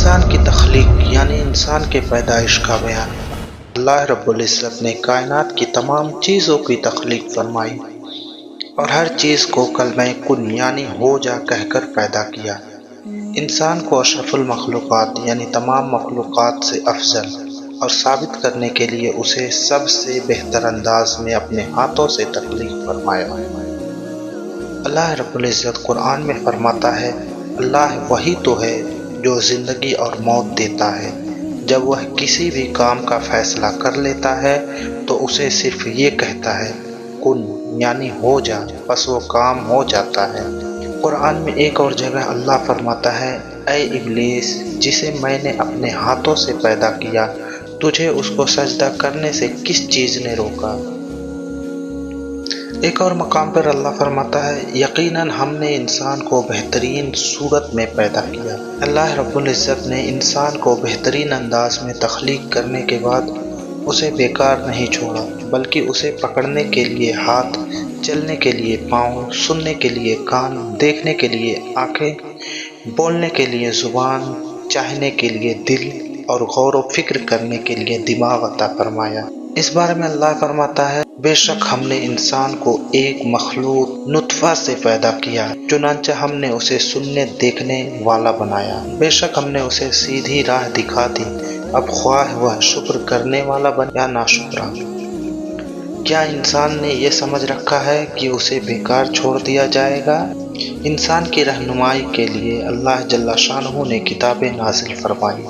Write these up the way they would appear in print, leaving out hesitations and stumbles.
انسان کی تخلیق یعنی انسان کے پیدائش کا بیان۔ اللہ رب العزت نے کائنات کی تمام چیزوں کی تخلیق فرمائی اور ہر چیز کو کلمہ کن یعنی ہو جا کہہ کر پیدا کیا۔ انسان کو اشرف المخلوقات یعنی تمام مخلوقات سے افضل اور ثابت کرنے کے لیے اسے سب سے بہتر انداز میں اپنے ہاتھوں سے تخلیق فرمایا۔ اللہ رب العزت قرآن میں فرماتا ہے، اللہ وہی تو ہے جو زندگی اور موت دیتا ہے۔ جب وہ کسی بھی کام کا فیصلہ کر لیتا ہے تو اسے صرف یہ کہتا ہے کن یعنی ہو جا، بس وہ کام ہو جاتا ہے۔ قرآن میں ایک اور جگہ اللہ فرماتا ہے، اے ابلیس جسے میں نے اپنے ہاتھوں سے پیدا کیا، تجھے اس کو سجدہ کرنے سے کس چیز نے روکا؟ ایک اور مقام پر اللہ فرماتا ہے، یقیناً ہم نے انسان کو بہترین صورت میں پیدا کیا۔ اللہ رب العزت نے انسان کو بہترین انداز میں تخلیق کرنے کے بعد اسے بیکار نہیں چھوڑا، بلکہ اسے پکڑنے کے لیے ہاتھ، چلنے کے لیے پاؤں، سننے کے لیے کان، دیکھنے کے لیے آنکھیں، بولنے کے لیے زبان، چاہنے کے لیے دل اور غور و فکر کرنے کے لیے دماغ عطا فرمایا۔ اس بارے میں اللہ فرماتا ہے، بے شک ہم نے انسان کو ایک مخلوط نطفہ سے پیدا کیا، چنانچہ ہم نے اسے سننے دیکھنے والا بنایا۔ بے شک ہم نے اسے سیدھی راہ دکھا دی، اب خواہ وہ شکر کرنے والا بنے یا ناشکرا۔ کیا انسان نے یہ سمجھ رکھا ہے کہ اسے بیکار چھوڑ دیا جائے گا؟ انسان کی رہنمائی کے لیے اللہ جل شانہ نے کتابیں نازل فرمائی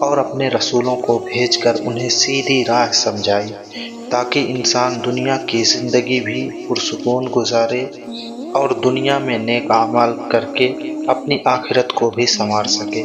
اور اپنے رسولوں کو بھیج کر انہیں سیدھی راہ سمجھائی، تاکہ انسان دنیا کی زندگی بھی پرسکون گزارے اور دنیا میں نیک اعمال کر کے اپنی آخرت کو بھی سنوار سکے۔